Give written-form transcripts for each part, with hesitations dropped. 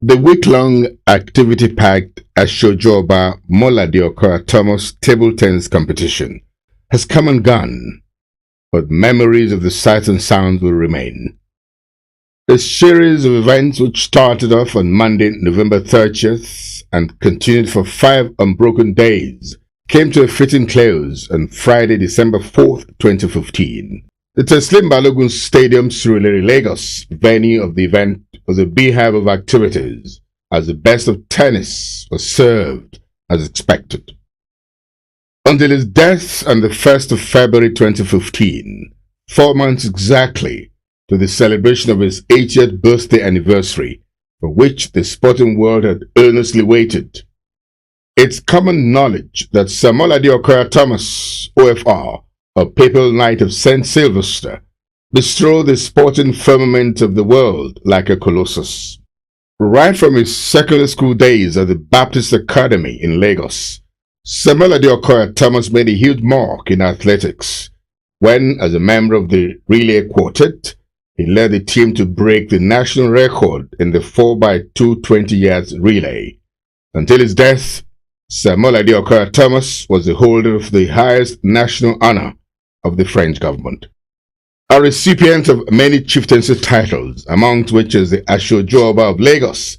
The week-long activity-packed Asojuoba Molade Okoya table tennis competition has come and gone, but memories of the sights and sounds will remain. A series of events which started off on Monday, November 30th and continued for 5 unbroken days came to a fitting close on Friday, December 4th, 2015. The Teslim Balogun Stadium, Surulere, Lagos, venue of the event, was a beehive of activities as the best of tennis was served as expected. Until his death on the 1st of February 2015, 4 months exactly to the celebration of his 80th birthday anniversary, for which the sporting world had earnestly waited. It's common knowledge that Sir Molade Okoya Thomas, OFR, or Papal Knight of St. Sylvester, bestrode the sporting firmament of the world like a colossus. Right from his secondary school days at the Baptist Academy in Lagos, Sir Molade Okoya Thomas made a huge mark in athletics when, as a member of the relay quartet, he led the team to break the national record in the 4x2 20 yards relay. Until his death, Sir Molade Okoya Thomas was the holder of the highest national honor of the French government. A recipient of many chieftaincy titles, amongst which is the Asojuoba of Lagos,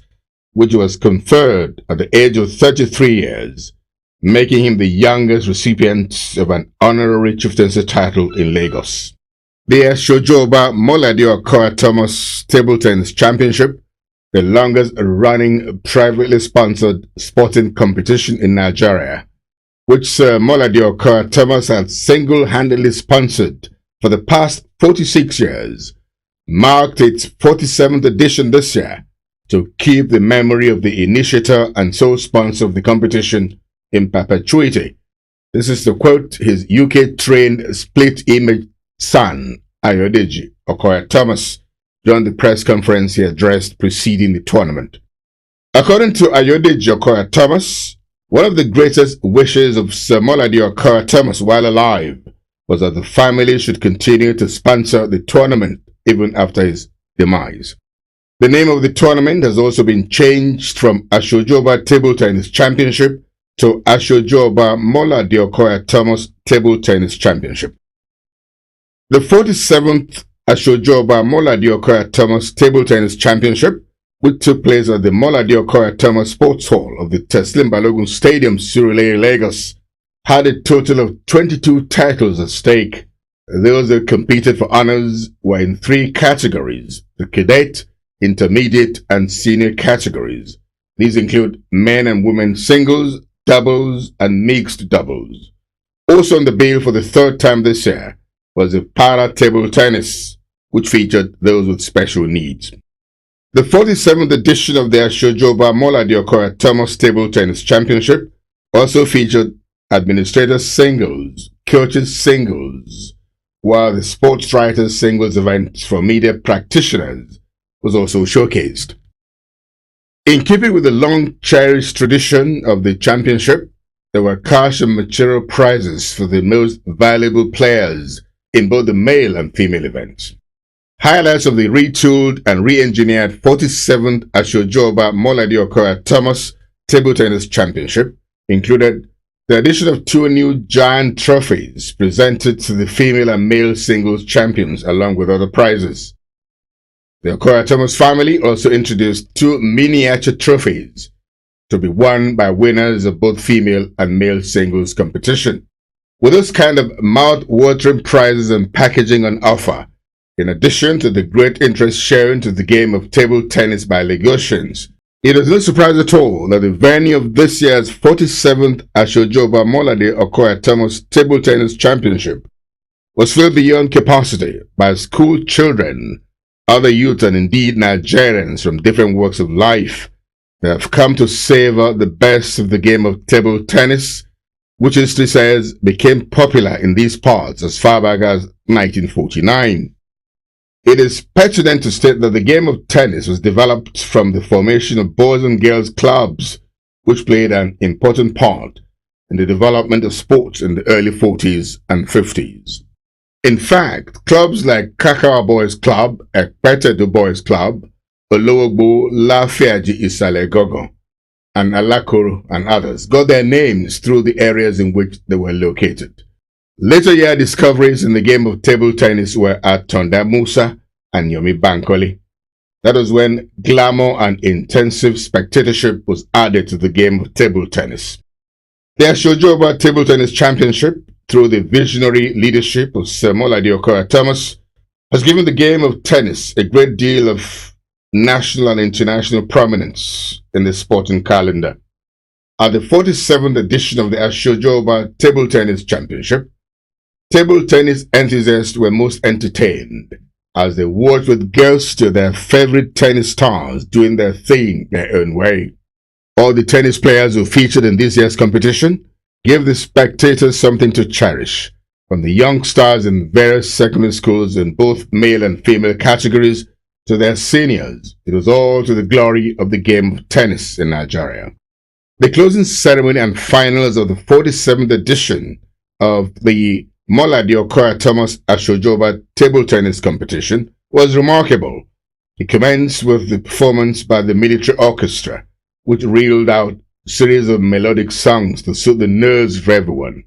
which was conferred at the age of 33 years, making him the youngest recipient of an honorary chieftaincy title in Lagos. The Asojuoba Molade Okoya Thomas Table Tennis Championship, the longest-running privately sponsored sporting competition in Nigeria, which Sir Molade Okoya Thomas had single-handedly sponsored for the past 46 years, marked its 47th edition this year to keep the memory of the initiator and sole sponsor of the competition in perpetuity. This is to quote his UK-trained split-image son, Ayodeji Okoya Thomas, during the press conference he addressed preceding the tournament. According to Ayodeji Okoya Thomas, one of the greatest wishes of Sir Molade Okoya Thomas while alive was that the family should continue to sponsor the tournament even after his demise. The name of the tournament has also been changed from Asojuoba Table Tennis Championship to Asojuoba Molade Okoya Thomas Table Tennis Championship. The 47th Asojuoba Molade Okoya Thomas Table Tennis Championship, which took place at the Molade Okoya Thomas Sports Hall of the Teslim Balogun Stadium, Surulere, Lagos, had a total of 22 titles at stake. Those that competed for honors were in 3 categories: the cadet, intermediate, and senior categories. These include men and women singles, doubles, and mixed doubles. Also on the bill for the 3rd time this year was the para table tennis, which featured those with special needs. The 47th edition of the Asojuoba Molade Okoya Thomas Table Tennis Championship also featured administrators singles, coaches singles, while the sports writers singles event for media practitioners was also showcased. In keeping with the long-cherished tradition of the championship, there were cash and material prizes for the most valuable players in both the male and female events. Highlights of the retooled and re-engineered 47th Asojuoba Molade Okoya Thomas Table Tennis Championship included the addition of 2 new giant trophies presented to the female and male singles champions along with other prizes. The Okoya Thomas family also introduced 2 miniature trophies to be won by winners of both female and male singles competition. With this kind of mouth-watering prizes and packaging on offer, in addition to the great interest shown to the game of table tennis by Lagosians, it is no surprise at all that the venue of this year's 47th Asojuoba Molade Okoya Thomas Table Tennis Championship was filled beyond capacity by school children, other youth, and indeed Nigerians from different walks of life that have come to savor the best of the game of table tennis, which history says became popular in these parts as far back as 1949. It is pertinent to state that the game of tennis was developed from the formation of boys and girls clubs, which played an important part in the development of sports in the early 40s and 50s. In fact, clubs like Kakawa Boys Club, Ekpetedu Boys Club, Olowogbo, Lafiaji Isale Gogon, and Alakoro and others got their names through the areas in which they were located. Later year discoveries in the game of table tennis were at Tonda Musa and Yomi Bankole. That was when glamour and intensive spectatorship was added to the game of table tennis. The Asojuoba Table Tennis Championship, through the visionary leadership of Sir Molade Okoya Thomas, has given the game of tennis a great deal of national and international prominence in the sporting calendar. At the 47th edition of the Asojuoba Table Tennis Championship, table tennis enthusiasts were most entertained as they watched with gusto their favorite tennis stars doing their thing their own way. All the tennis players who featured in this year's competition gave the spectators something to cherish, from the young stars in various secondary schools in both male and female categories to their seniors. It was all to the glory of the game of tennis in Nigeria. The closing ceremony and finals of the 47th edition of the Molade Okoya Thomas Asojuoba Table Tennis Competition was remarkable. It commenced with the performance by the military orchestra, which reeled out a series of melodic songs to suit the nerves of everyone.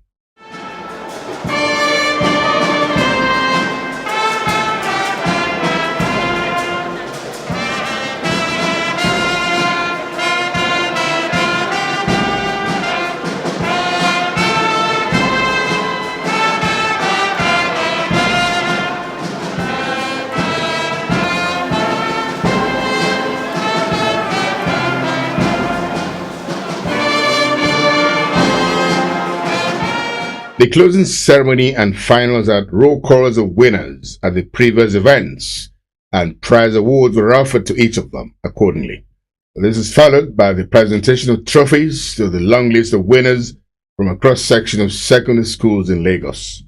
The closing ceremony and finals had roll calls of winners at the previous events, and prize awards were offered to each of them accordingly. This is followed by the presentation of trophies to the long list of winners from a cross-section of secondary schools in Lagos.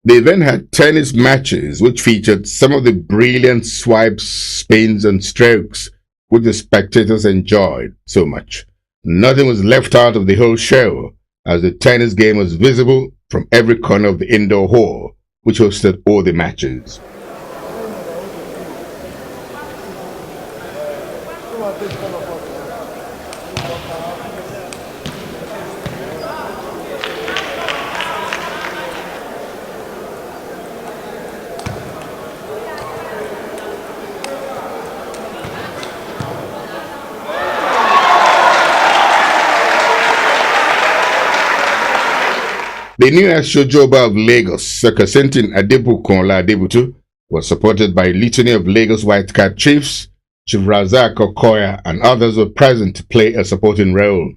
The event had tennis matches which featured some of the brilliant swipes, spins, and strokes which the spectators enjoyed so much. Nothing was left out of the whole show, as the tennis game was visible from every corner of the indoor hall, which hosted all the matches. The new Asojuoba of Lagos, Sir Adebukun Adebutu, was supported by a litany of Lagos White Cap chiefs. Chief Razak Okoya and others were present to play a supporting role.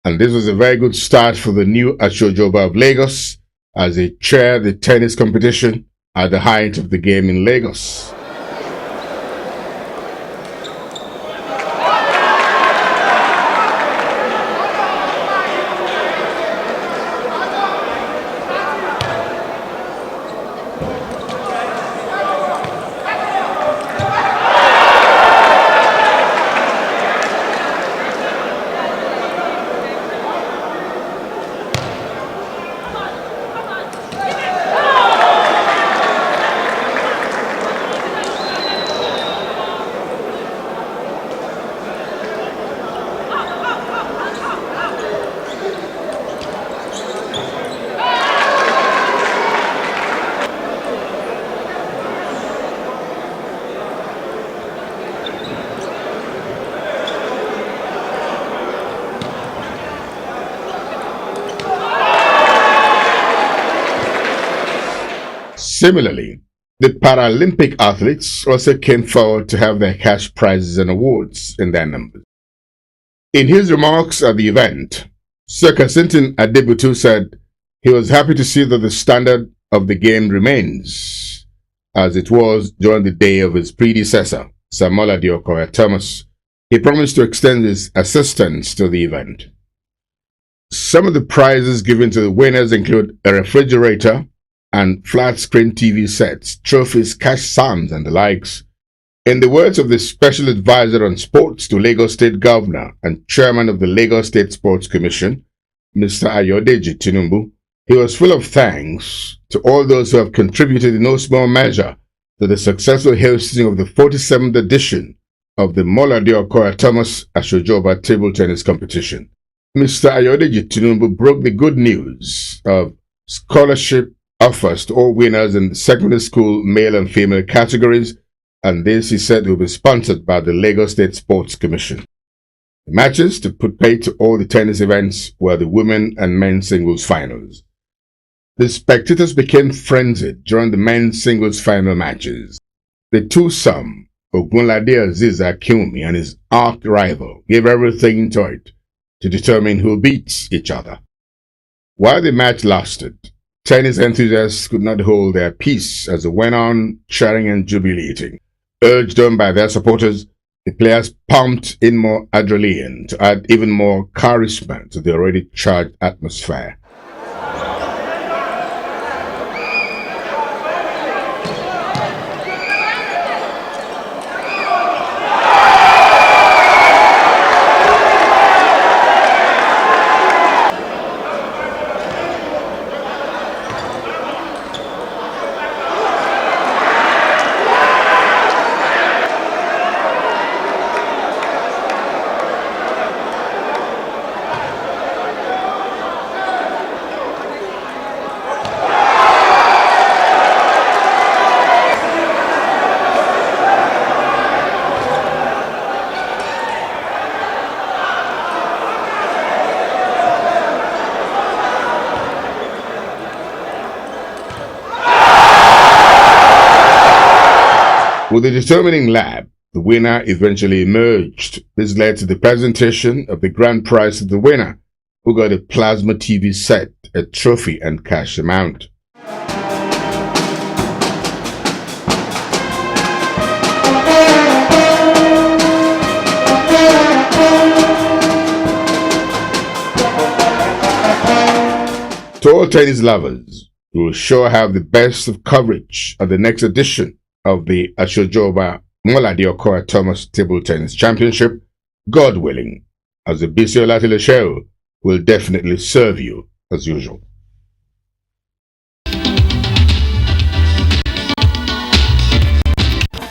And this was a very good start for the new Asojuoba of Lagos, as they chaired the tennis competition at the height of the game in Lagos. Similarly, the Paralympic athletes also came forward to have their cash prizes and awards in their numbers. In his remarks at the event, Sir Adebutu said he was happy to see that the standard of the game remains as it was during the day of his predecessor, Sir Molade Okoya Thomas. He promised to extend his assistance to the event. Some of the prizes given to the winners include a refrigerator and flat-screen TV sets, trophies, cash sums, and the likes. In the words of the Special Advisor on Sports to Lagos State Governor and Chairman of the Lagos State Sports Commission, Mr. Ayodeji Tinubu, he was full of thanks to all those who have contributed in no small measure to the successful hosting of the 47th edition of the Molade Okoya Asojuoba table tennis competition. Mr. Ayodeji Tinubu broke the good news of scholarship offers to all winners in the secondary school male and female categories, and this, he said, will be sponsored by the Lagos State Sports Commission. The matches to put pay to all the tennis events were the women and men's singles finals. The spectators became frenzied during the men's singles final matches. The twosome, Molade Aziza and his arch rival, gave everything to it to determine who beats each other. While the match lasted, tennis enthusiasts could not hold their peace as they went on cheering and jubilating. Urged on by their supporters, the players pumped in more adrenaline to add even more charisma to the already charged atmosphere. With the determining lap, the winner eventually emerged. This led to the presentation of the grand prize to the winner, who got a plasma TV set, a trophy, and cash amount. To all tennis lovers, we will sure have the best of coverage at the next edition of the Asojuoba Molade Okoya Table Tennis Championship, God willing, as the BC Olatile show will definitely serve you as usual.